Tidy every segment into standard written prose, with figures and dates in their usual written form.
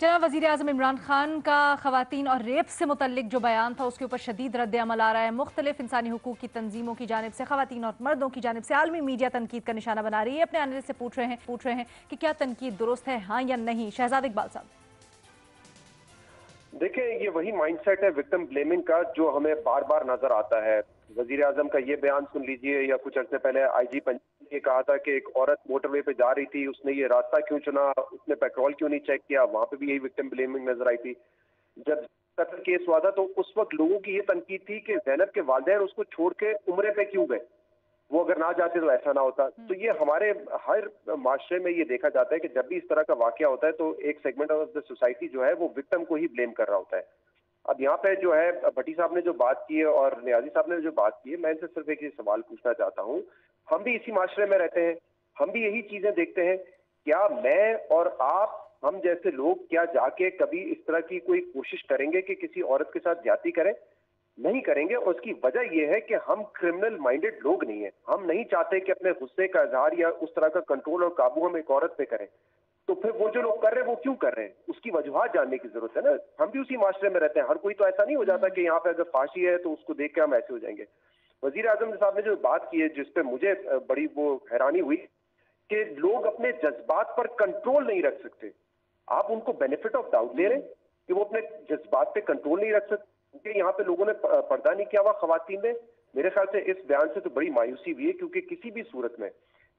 जनाब वज़ीर आज़म इमरान खान का ख़वातीन और रेप से मुतल्लिक जो बयान था उसके ऊपर शदीद रद्द अमल आ रहा है। मुख्तलिफ इंसानी हुकूक की तंजीमों की जानिब से, ख़वातीन और मर्दों की जानिब से आलमी मीडिया तनकीद का निशाना बना रही है। अपने एनालिस्ट से पूछ रहे हैं कि क्या तनकीद दुरुस्त है, हाँ या नहीं। शहजाद इकबाल साहब, देखिए, ये वही माइंडसेट है विक्टिम ब्लेमिंग का जो हमें बार बार नजर आता है। वजीर आजम का ये बयान सुन लीजिए, या कुछ अर्से पहले आईजी पंजाब ने कहा था कि एक औरत मोटरवे पे जा रही थी, उसने ये रास्ता क्यों चुना, उसने पेट्रोल क्यों नहीं चेक किया, वहां पे भी यही विक्टिम ब्लेमिंग नजर आई थी। जब कत्ल केस हुआ था तो उस वक्त लोगों की ये तनकीद थी कि जैनब के वालिदैन उसको छोड़ के उम्रे पे क्यों गए, वो अगर ना जाते तो ऐसा ना होता। तो ये हमारे हर माशरे में ये देखा जाता है कि जब भी इस तरह का वाकया होता है तो एक सेगमेंट ऑफ द सोसाइटी जो है वो विक्टिम को ही ब्लेम कर रहा होता है। अब यहाँ पे जो है भट्टी साहब ने जो बात की है और नियाजी साहब ने जो बात की है, मैं इनसे सिर्फ एक ही सवाल पूछना चाहता हूँ। हम भी इसी माशरे में रहते हैं, हम भी यही चीजें देखते हैं। क्या मैं और आप, हम जैसे लोग, क्या जाके कभी इस तरह की कोई कोशिश करेंगे कि किसी औरत के साथ ज्यादती करें? नहीं करेंगे। और उसकी वजह यह है कि हम क्रिमिनल माइंडेड लोग नहीं है। हम नहीं चाहते कि अपने गुस्से का इजहार या उस तरह का कंट्रोल और काबू हम एक औरत पे करें। तो फिर वो जो लोग कर रहे हैं वो क्यों कर रहे हैं, उसकी वजूहत जानने की जरूरत है ना। हम भी उसी माशरे में रहते हैं, हर कोई तो ऐसा नहीं हो जाता कि यहाँ पे अगर फांसी है तो उसको देख के हम ऐसे हो जाएंगे। वजीर आजम साहब ने जो बात की है, जिसपे मुझे बड़ी वो हैरानी हुई कि लोग अपने जज्बात पर कंट्रोल नहीं रख सकते। आप उनको बेनिफिट ऑफ डाउट दे रहे हैं कि वो अपने जज्बात पे कंट्रोल नहीं रख सकते। क्योंकि यहाँ पे लोगों ने पर्दा नहीं किया हुआ खवातीन ने। मेरे ख्याल से इस बयान से तो बड़ी मायूसी हुई है, क्योंकि किसी भी सूरत में,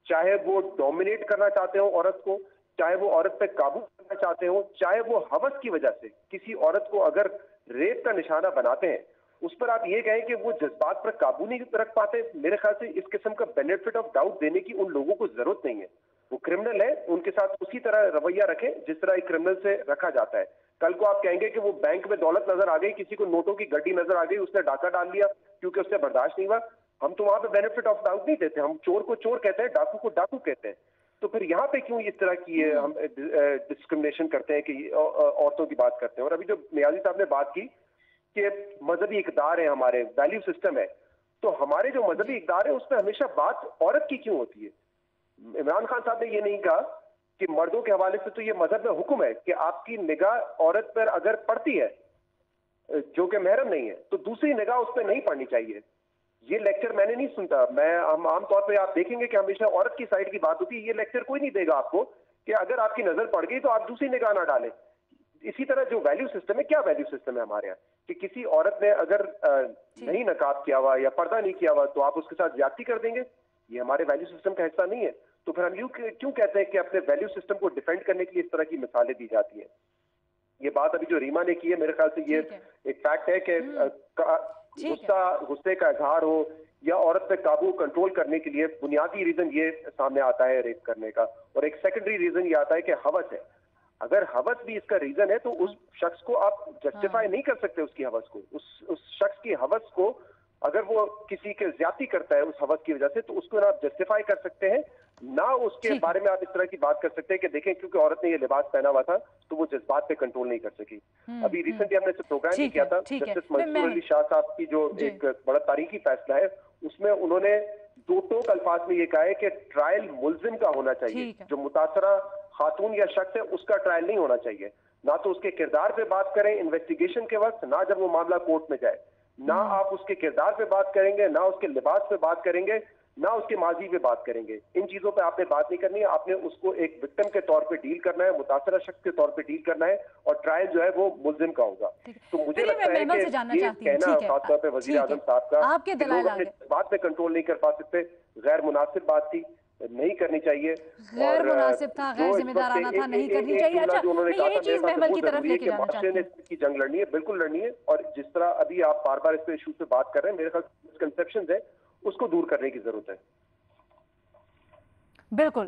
चाहे वो डोमिनेट करना चाहते हो औरत को, चाहे वो औरत पे काबू करना चाहते हो, चाहे वो हवस की वजह से किसी औरत को अगर रेप का निशाना बनाते हैं, उस पर आप ये कहें कि वो जज्बात पर काबू नहीं रख पाते। मेरे ख्याल से इस किस्म का बेनिफिट ऑफ डाउट देने की उन लोगों को जरूरत नहीं है। वो क्रिमिनल है, उनके साथ उसी तरह रवैया रखें जिस तरह एक क्रिमिनल से रखा जाता है। कल को आप कहेंगे कि वो बैंक में दौलत नजर आ गई, किसी को नोटों की गड्डी नजर आ गई, उसने डाका डाल लिया क्योंकि उससे बर्दाश्त नहीं हुआ, हम तो वहां पे बेनिफिट ऑफ डाउट नहीं देते। हम चोर को चोर कहते हैं, डाकू को डाकू कहते हैं। तो फिर यहाँ पे क्यों इस तरह की हम डिस्क्रिमिनेशन करते हैं कि औरतों की बात करते हैं। और अभी जो नियाजी साहब ने बात की कि मजहबी इकदार है, हमारे वैल्यू सिस्टम है, तो हमारे जो मजहबी इकदार है उसमें हमेशा बात औरत की क्यों होती है? इमरान खान साहब ने ये नहीं कहा कि मर्दों के हवाले से तो ये मजहब में हुक्म है कि आपकी निगाह औरत पर अगर पड़ती है जो कि महरम नहीं है तो दूसरी निगाह उस पर नहीं पड़नी चाहिए। ये लेक्चर मैंने नहीं सुनता। हम आमतौर पे आप देखेंगे कि हमेशा औरत की साइड की बात होती है। ये लेक्चर कोई नहीं देगा आपको कि अगर आपकी नजर पड़ गई तो आप दूसरी निगाह ना डालें। इसी तरह जो वैल्यू सिस्टम है, क्या वैल्यू सिस्टम है हमारे यहाँ कि किसी औरत ने अगर नहीं नकाब किया हुआ या पर्दा नहीं किया हुआ तो आप उसके साथ ज्यादती कर देंगे? ये हमारे वैल्यू सिस्टम का हिस्सा नहीं है। तो फिर हम यूं क्यों कहते हैं कि अपने वैल्यू सिस्टम को डिफेंड करने के लिए इस तरह की मिसालें दी जाती हैं? ये बात अभी जो रीमा ने की है, मेरे ख्याल से ये एक फैक्ट है कि गुस्से का इजहार हो या औरत पे काबू कंट्रोल करने के लिए बुनियादी रीजन ये सामने आता है रेप करने का, और एक सेकेंडरी रीजन ये आता है कि हवस है। अगर हवस भी इसका रीजन है तो उस शख्स को आप जस्टिफाई नहीं कर सकते। उसकी हवस को, उस शख्स की हवस को, अगर वो किसी के ज्यादती करता है उस हवस की वजह से, तो उसको ना आप जस्टिफाई कर सकते हैं, ना उसके बारे में आप इस तरह की बात कर सकते हैं कि देखें क्योंकि औरत ने ये लिबास पहना हुआ था तो वो जज्बात पे कंट्रोल नहीं कर सकी। अभी रिसेंटली हमने प्रोग्राम भी किया था, जस्टिस मंसूर अली शाह साहब की जो एक बड़ा तारीखी फैसला है, उसमें उन्होंने दो टोक अल्फाज में ये कहा है कि ट्रायल मुल्जिम का होना चाहिए। जो मुतासरा खातून या शख्स है उसका ट्रायल नहीं होना चाहिए। ना तो उसके किरदार पे बात करें इन्वेस्टिगेशन के वक्त, ना जब वो मामला कोर्ट में जाए। ना आप उसके किरदार पे बात करेंगे, ना उसके लिबास पे बात करेंगे, ना उसके माजी पे बात करेंगे। इन चीजों पे आपने बात नहीं करनी है। आपने उसको एक विक्टिम के तौर पे डील करना है, मुतासरा शख्स के तौर पे डील करना है, और ट्रायल जो है वो मुल्जिम का होगा। तो मुझे लगता है कि ये कहना खासतौर पे वजीर आजम साहब का कि लोग अपने बात पे कंट्रोल नहीं कर पा सकते, गैर मुनासिब बात थी, नहीं करनी चाहिए। गैर मुनासिब था, गैर जिम्मेदाराना था, नहीं करनी चाहिए। अच्छा, मैं यही चीज महमल की तरफ लेके जाना चाहती हूं की जंग लड़नी है, बिल्कुल लड़नी है। और जिस तरह अभी आप बार बार इस इशू पे बात कर रहे हैं, मेरे ख्याल मिसकंसेप्शंस है, उसको दूर करने की जरूरत है। बिल्कुल।